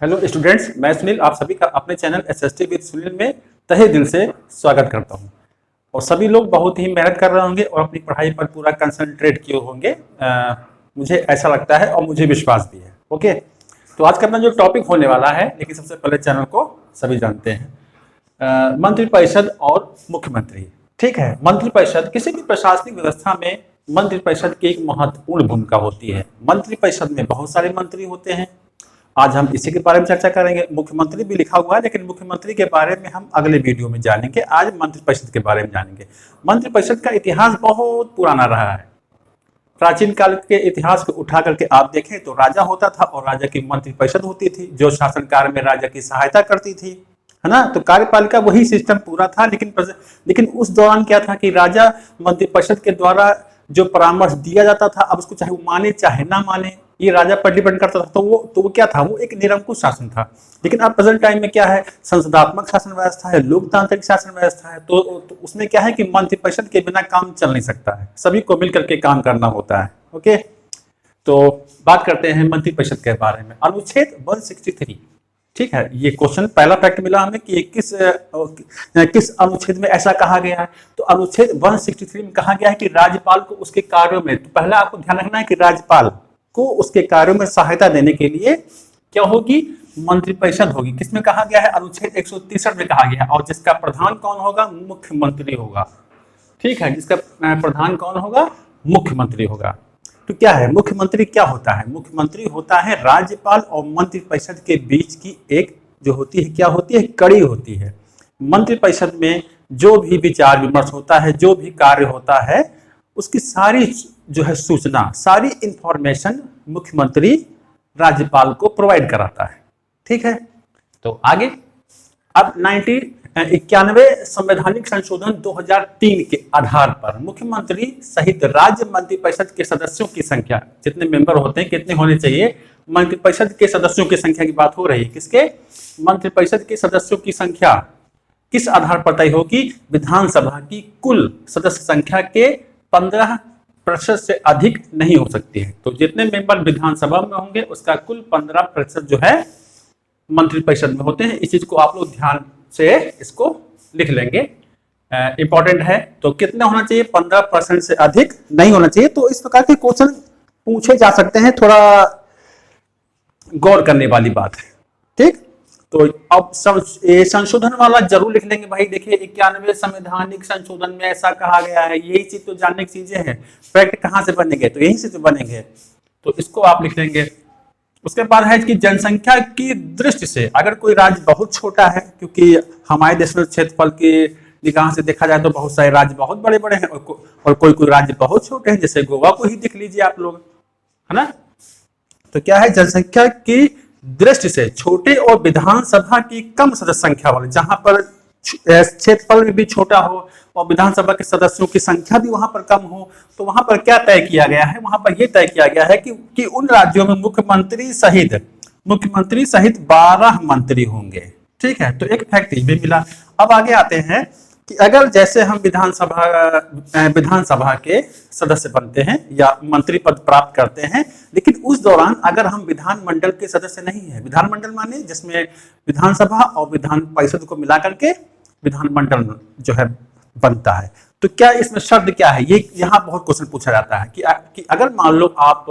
Hello students, मैं सुनील आप सभी का अपने चैनल एसएसटी विद सुनील में तहे दिल से स्वागत करता हूं। और सभी लोग बहुत ही मेहनत कर रहे होंगे और अपनी पढ़ाई पर पूरा कंसंट्रेट किए होंगे। मुझे ऐसा लगता है और मुझे विश्वास भी है। ओके, तो आज का अपना जो टॉपिक होने वाला है, लेकिन सबसे पहले चैनल को सभी जानते हैं, मंत्रिपरिषद और मुख्यमंत्री। ठीक है, मंत्रिपरिषद किसी भी प्रशासनिक व्यवस्था में मंत्रिपरिषद की एक महत्वपूर्ण भूमिका होती है। मंत्रिपरिषद में बहुत सारे मंत्री होते हैं। आज हम इसी के बारे में चर्चा करेंगे। मुख्यमंत्री भी लिखा हुआ है, लेकिन मुख्यमंत्री के बारे में हम अगले वीडियो में जानेंगे। आज मंत्रिपरिषद के बारे में जानेंगे। मंत्रिपरिषद का इतिहास बहुत पुराना रहा है। प्राचीन काल के इतिहास को उठा करके आप देखें तो राजा होता था और राजा की मंत्रिपरिषद होती थी, जो शासन कार्य में राजा की सहायता करती थी, है ना। तो कार्यपालिका वही सिस्टम पूरा था, लेकिन उस दौरान क्या था कि राजा मंत्रिपरिषद के द्वारा जो परामर्श दिया जाता था, अब उसको चाहे वो माने चाहे ना माने, ये राजा पर डिपेंड करता था। तो वो क्या था, वो एक निरंकुश शासन था। लेकिन अब प्रेजेंट टाइम में क्या है, संसदात्मक शासन व्यवस्था है, लोकतांत्रिक शासन व्यवस्था है। तो उसमें क्या है कि मंत्रिपरिषद के बिना काम चल नहीं सकता है, सभी को मिलकर के काम करना होता है। ओके, तो बात करते हैं मंत्रिपरिषद के बारे में। अनुच्छेद 163, ठीक है, ये क्वेश्चन पहला फैक्ट मिला हमें कि किस अनुच्छेद में ऐसा कहा गया है। तो अनुच्छेद 163 में कहा गया है कि राज्यपाल को उसके कार्यों में, तो पहला आपको ध्यान रखना है कि राज्यपाल को उसके कार्यों में सहायता देने के लिए क्या होगी, मंत्रिपरिषद होगी। किसमें कहा गया है, अनुच्छेद 163 में कहा गया है। और जिसका प्रधान कौन होगा, मुख्यमंत्री होगा। ठीक है, जिसका प्रधान कौन होगा, मुख्यमंत्री होगा। तो क्या है मुख्यमंत्री, क्या होता है मुख्यमंत्री, होता है राज्यपाल और मंत्रिपरिषद के बीच की एक जो होती है, क्या होती है, कड़ी होती है। मंत्रिपरिषद में जो भी विचार विमर्श होता है, जो भी कार्य होता है, उसकी सारी जो है सूचना, सारी इंफॉर्मेशन मुख्यमंत्री राज्यपाल को प्रोवाइड कराता है। ठीक है, तो आगे अब 91 संवैधानिक संशोधन 2003 के आधार पर मुख्यमंत्री सहित राज्य मंत्रिपरिषद के सदस्यों की संख्या, जितने मेंबर होते हैं कितने होने चाहिए, मंत्रिपरिषद के सदस्यों की संख्या की बात हो रही है। किसके, मंत्रिपरिषद के सदस्यों की संख्या किस आधार पर तय होगी, विधानसभा की कुल सदस्य संख्या के 15% से अधिक नहीं हो सकती है। तो जितने मेंबर विधानसभा में होंगे उसका कुल 15% जो है मंत्रिपरिषद में होते हैं। इस चीज को आप लोग ध्यान से इसको लिख लेंगे, इंपॉर्टेंट है। तो कितना होना चाहिए, 15% से अधिक नहीं होना चाहिए। तो इस प्रकार के क्वेश्चन पूछे जा सकते हैं, थोड़ा गौर करने वाली बात है। ठीक, तो अब संशोधन वाला जरूर लिख लेंगे भाई। देखिए 91 संवैधानिक संशोधन में ऐसा कहा गया है, यही चीज तो जानने की चीजें हैं। फैक्ट कहां से बनेंगे, तो यहीं से तो बनेंगे, तो इसको आप लिख लेंगे। उसके बाद है कि जनसंख्या की दृष्टि से अगर कोई राज्य बहुत छोटा है, क्योंकि हमारे देश में क्षेत्रफल की निगाह से देखा जाए तो बहुत सारे राज्य बहुत बड़े बड़े हैं और कोई राज्य बहुत छोटे हैं, जैसे गोवा को ही देख लीजिए आप लोग, है ना। तो क्या है, जनसंख्या की दृष्टि से छोटे और विधानसभा की कम सदस्य संख्या वाले, जहां पर क्षेत्रफल भी छोटा हो और विधानसभा के सदस्यों की संख्या भी वहां पर कम हो, तो वहां पर क्या तय किया गया है, वहां पर यह तय किया गया है कि उन राज्यों में मुख्यमंत्री सहित 12 मंत्री होंगे। ठीक है, तो एक फैक्ट भी मिला। अब आगे आते हैं कि अगर जैसे हम विधानसभा के सदस्य बनते हैं या मंत्री पद प्राप्त करते हैं, लेकिन उस दौरान अगर हम विधानमंडल के सदस्य नहीं है, विधानमंडल माने जिसमें विधानसभा और विधान परिषद को मिलाकर के विधानमंडल जो है बनता है, तो क्या इसमें शर्त क्या है, ये यहाँ बहुत क्वेश्चन पूछा जाता है कि अगर मान लो आप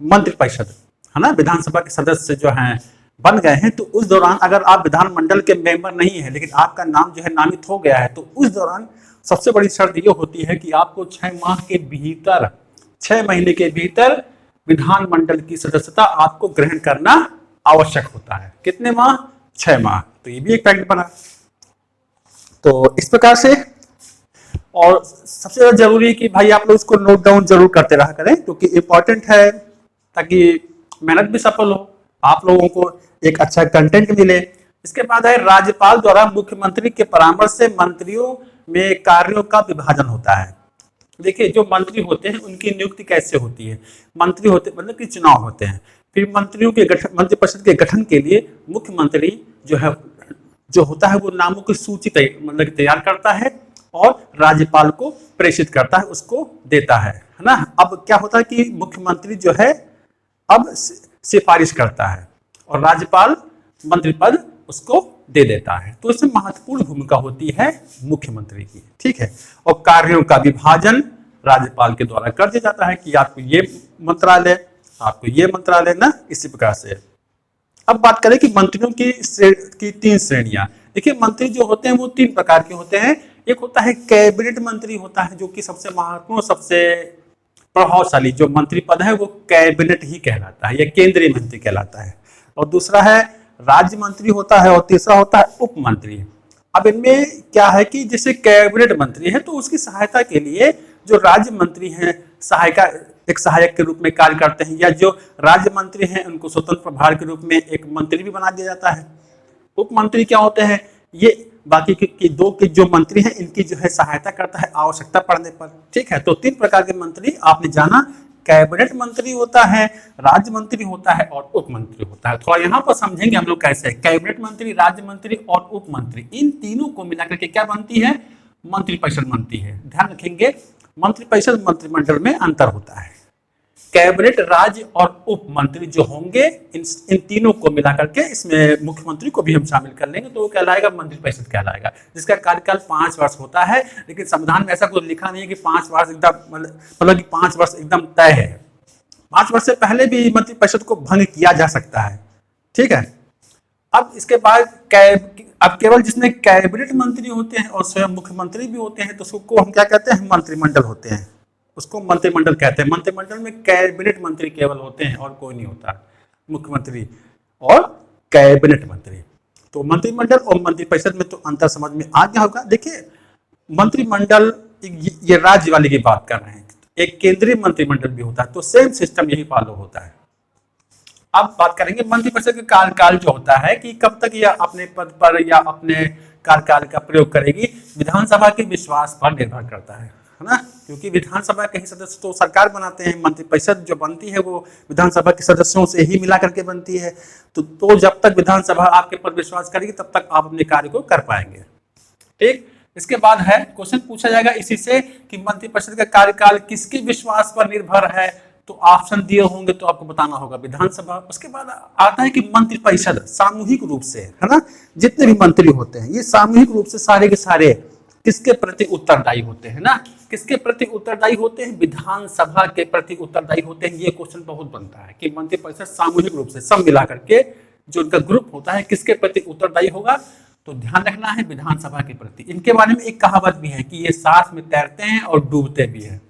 मंत्रिपरिषद, है ना, विधानसभा के सदस्य जो हैं बन गए हैं, तो उस दौरान अगर आप विधानमंडल के मेंबर नहीं है, लेकिन आपका नाम जो है नामित हो गया है, तो उस दौरान सबसे बड़ी शर्त ये होती है कि आपको 6 महीने के भीतर विधानमंडल की सदस्यता आपको ग्रहण करना आवश्यक होता है। कितने माह, 6 माह। तो ये भी एक फैक्ट बना। तो इस प्रकार से, और सबसे ज्यादा जरूरी है कि भाई आप लोग इसको नोट डाउन जरूर करते रहा करें, क्योंकि इंपॉर्टेंट है, ताकि मेहनत भी सफल हो, आप लोगों को एक अच्छा कंटेंट मिले। इसके बाद है राज्यपाल द्वारा मुख्यमंत्री के परामर्श से मंत्रियों में कार्यों का विभाजन होता है। देखिए जो मंत्री होते हैं उनकी नियुक्ति कैसे होती है, मंत्री होते मतलब कि चुनाव होते हैं, फिर मंत्रियों के गठन, मंत्रिपरिषद के गठन के लिए मुख्यमंत्री जो होता है वो नामों की सूची मतलब तैयार करता है और राज्यपाल को प्रेषित करता है, उसको देता है ना। अब क्या होता है कि मुख्यमंत्री जो है अब सिफारिश करता है और राज्यपाल मंत्री पद उसको दे देता है। तो इसमें महत्वपूर्ण भूमिका होती है मुख्यमंत्री की, ठीक है। और कार्यों का विभाजन राज्यपाल के द्वारा कर दिया जाता है कि आपको ये मंत्रालय, आपको ये मंत्रालय ना, इसी प्रकार से। अब बात करें कि मंत्रियों की 3 श्रेणियां। देखिए मंत्री जो होते हैं वो 3 प्रकार के होते हैं। एक होता है कैबिनेट मंत्री होता है, जो कि सबसे महत्वपूर्ण, सबसे प्रभावशाली जो मंत्री पद है वो कैबिनेट ही कहलाता है या केंद्रीय मंत्री कहलाता है। और दूसरा है राज्य मंत्री होता है और तीसरा होता है उप मंत्री। अब इनमें क्या है कि जैसे कैबिनेट मंत्री है तो उसकी सहायता के लिए जो राज्य मंत्री हैं एक सहायक के रूप में कार्य करते हैं, या जो राज्य मंत्री हैं उनको स्वतंत्र प्रभार के रूप में एक मंत्री भी बना दिया जाता है। उप मंत्री क्या होते हैं, ये बाकी के 2 के जो मंत्री हैं इनकी जो है सहायता करता है आवश्यकता पड़ने पर, ठीक है। तो 3 प्रकार के मंत्री आपने जाना, कैबिनेट मंत्री होता है, राज्य मंत्री होता है और उप मंत्री होता है। थोड़ा यहाँ पर समझेंगे हम लोग कैसे। कैबिनेट मंत्री, राज्य मंत्री और उप मंत्री, इन तीनों को मिलाकर के क्या बनती है, मंत्रिपरिषद बनती है। ध्यान रखेंगे मंत्रिपरिषद मंत्रिमंडल में अंतर होता है। कैबिनेट, राज्य और उप मंत्री जो होंगे इन तीनों को मिलाकर के, इसमें मुख्यमंत्री को भी हम शामिल कर लेंगे तो वो कहलाएगा मंत्रिपरिषद कहलाएगा, जिसका कार्यकाल 5 वर्ष होता है। लेकिन संविधान में ऐसा कुछ लिखा नहीं है कि 5 वर्ष एकदम मतलब कि 5 वर्ष एकदम तय है। 5 वर्ष से पहले भी मंत्रिपरिषद को भंग किया जा सकता है, ठीक है। अब इसके बाद अब केवल जिसमें कैबिनेट मंत्री होते हैं और स्वयं मुख्यमंत्री भी होते हैं तो उसको हम क्या कहते हैं, मंत्रिमंडल होते हैं, उसको मंत्रिमंडल कहते हैं। मंत्रिमंडल में कैबिनेट मंत्री केवल होते हैं और कोई नहीं होता, मुख्यमंत्री और कैबिनेट मंत्री। तो मंत्रिमंडल और मंत्रिपरिषद में तो अंतर समझ में आ गया होगा। देखिए मंत्रिमंडल, ये राज्य वाले की बात कर रहे हैं, एक केंद्रीय मंत्रिमंडल भी होता है, तो सेम सिस्टम यही फॉलो होता है। अब बात करेंगे मंत्रिपरिषद का कार्यकाल जो होता है कि कब तक यह अपने पद पर या अपने कार्यकाल का प्रयोग करेगी, विधानसभा के विश्वास पर निर्भर करता है ना। क्योंकि विधानसभा के ही सदस्य तो सरकार बनाते हैं, मंत्रिपरिषद जो बनती है वो विधानसभा के सदस्यों से ही मिला करके बनती है। तो जब तक विधानसभा आपके पर विश्वास करेगी तब तक आप अपने कार्य को कर पाएंगे, ठीक। इसके बाद है क्वेश्चन पूछा जाएगा इसी से कि मंत्रिपरिषद का कार्यकाल किसके विश्वास पर निर्भर है, तो ऑप्शन दिए होंगे तो आपको बताना होगा विधानसभा। उसके बाद आता है कि मंत्रिपरिषद सामूहिक रूप से, है ना, जितने भी मंत्री होते हैं ये सामूहिक रूप से सारे के सारे किसके प्रति उत्तरदायी होते हैं ना, किसके प्रति उत्तरदायी होते हैं, विधानसभा के प्रति उत्तरदायी होते हैं। ये क्वेश्चन बहुत बनता है कि मंत्रिपरिषद सामूहिक रूप से सब मिला करके जो उनका ग्रुप होता है किसके प्रति उत्तरदायी होगा, तो ध्यान रखना है विधानसभा के प्रति। इनके बारे में एक कहावत भी है कि ये साथ में तैरते हैं और डूबते भी है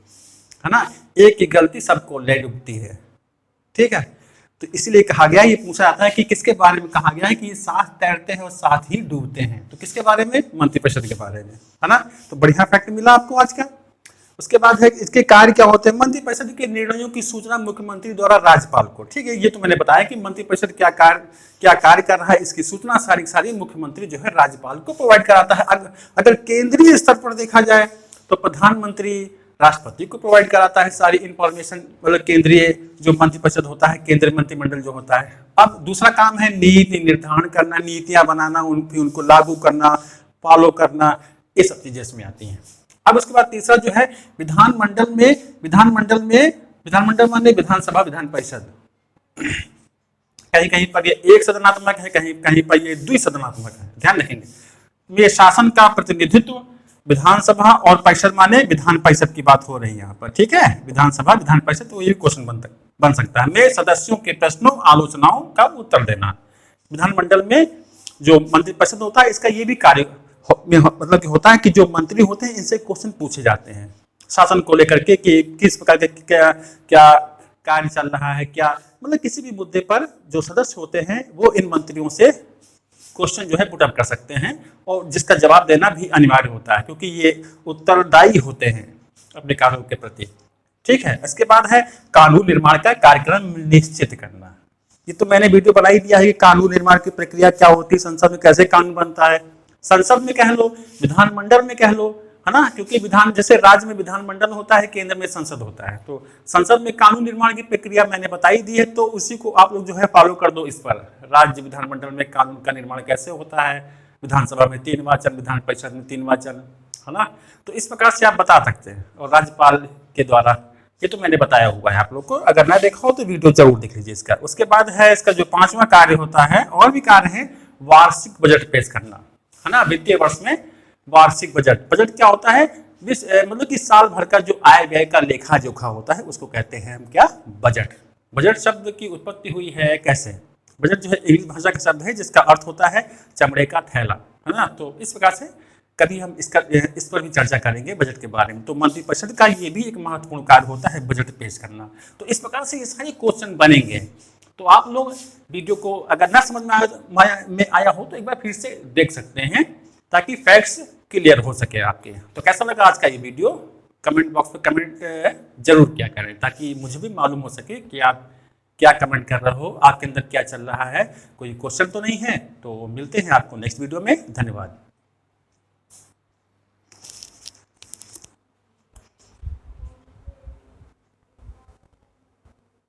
ना, एक की गलती सबको ले डूबती है, ठीक है। तो इसीलिए कहा गया, ये पूछा जाता है कि किसके बारे में कहा गया है कि ये साथ तैरते हैं और साथ ही डूबते हैं, तो किसके बारे में, मंत्रिपरिषद के बारे में, है ना। तो बढ़िया फैक्ट मिला आपको आज का। उसके बाद है इसके कार्य क्या होते हैं, मंत्रिपरिषद के निर्णयों की सूचना मुख्यमंत्री द्वारा राज्यपाल को, ठीक है। ये तो मैंने बताया कि मंत्रिपरिषद क्या कार्य कर रहा है, इसकी सूचना सारी मुख्यमंत्री जो है राज्यपाल को प्रोवाइड कराता है। अगर केंद्रीय स्तर पर देखा जाए तो प्रधानमंत्री राष्ट्रपति को प्रोवाइड कराता है सारी इंफॉर्मेशन, मतलब केंद्रीय जो मंत्रिपरिषद होता है, केंद्रीय मंत्रिमंडल जो होता है। अब दूसरा काम है नीति निर्धारण करना, नीतियां बनाना, उनको लागू करना, फॉलो करना, ये सब चीजें इसमें आती हैं। अब उसके बाद तीसरा जो है विधानमंडल माने विधानसभा, विधान परिषद। कहीं कहीं पर ये एक सदनात्मक है, कहीं कहीं पर ये द्विसदनात्मक है, ध्यान रखेंगे। ये शासन का प्रतिनिधित्व, विधानसभा और परिषद माने विधान परिषद की बात हो रही है यहाँ पर, ठीक है। विधानसभा, विधान परिषद, तो ये क्वेश्चन बन सकता है। में सदस्यों के प्रश्नों आलोचनाओं का उत्तर देना। विधानमंडल में जो मंत्रिपरिषद होता है इसका ये भी कार्य मतलब होता है कि जो मंत्री होते हैं इनसे क्वेश्चन पूछे जाते हैं शासन को लेकर के कि किस प्रकार के क्या कार्य चल रहा है, क्या मतलब किसी भी मुद्दे पर जो सदस्य होते हैं वो इन मंत्रियों से क्वेश्चन जो है पुट अप कर सकते हैं और जिसका जवाब देना भी अनिवार्य होता है क्योंकि ये उत्तरदायी होते हैं अपने कार्यों के प्रति, ठीक है। इसके बाद है कानून निर्माण का कार्यक्रम निश्चित करना। ये तो मैंने वीडियो बना ही दिया है कि कानून निर्माण की प्रक्रिया क्या होती है, संसद में कैसे कानून बनता है, संसद में कह लो, विधानमंडल में कह लो, है ना। क्योंकि विधान जैसे राज्य में विधानमंडल होता है, केंद्र में संसद होता है, तो संसद में कानून निर्माण की प्रक्रिया मैंने बताई दी है, तो उसी को आप लोग जो है फॉलो कर दो। इस पर राज्य विधानमंडल में कानून का निर्माण कैसे होता है, विधानसभा में 3 वाचन, विधान परिषद में 3 वाचन, है ना। तो इस प्रकार से आप बता सकते हैं और राज्यपाल के द्वारा ये तो मैंने बताया हुआ है आप लोग को, अगर ना देखा हो तो वीडियो जरूर देख लीजिए इसका। उसके बाद है इसका जो 5वां कार्य होता है, और भी कार्य है, वार्षिक बजट पेश करना, है ना। वित्तीय वर्ष में वार्षिक बजट, बजट क्या होता है, मतलब कि साल भर का जो आय व्यय का लेखा जोखा होता है उसको कहते हैं हम क्या, बजट। बजट शब्द की उत्पत्ति हुई है कैसे, बजट जो है इंग्लिश भाषा का शब्द है जिसका अर्थ होता है चमड़े का थैला, है ना। तो इस प्रकार से कभी हम इस पर भी चर्चा करेंगे बजट के बारे में। तो मंत्रि परिषद का ये भी एक महत्वपूर्ण कार्य होता है, बजट पेश करना। तो इस प्रकार से ये सारे क्वेश्चन बनेंगे। तो आप लोग वीडियो को अगर ना समझ में आया हो तो एक बार फिर से देख सकते हैं, ताकि फैक्ट्स क्लियर हो सके आपके। तो कैसा लगा आज का ये वीडियो, कमेंट बॉक्स में कमेंट जरूर किया करें, ताकि मुझे भी मालूम हो सके कि आप क्या कमेंट कर रहे हो, आपके अंदर क्या चल रहा है, कोई क्वेश्चन तो नहीं है। तो मिलते हैं आपको नेक्स्ट वीडियो में, धन्यवाद।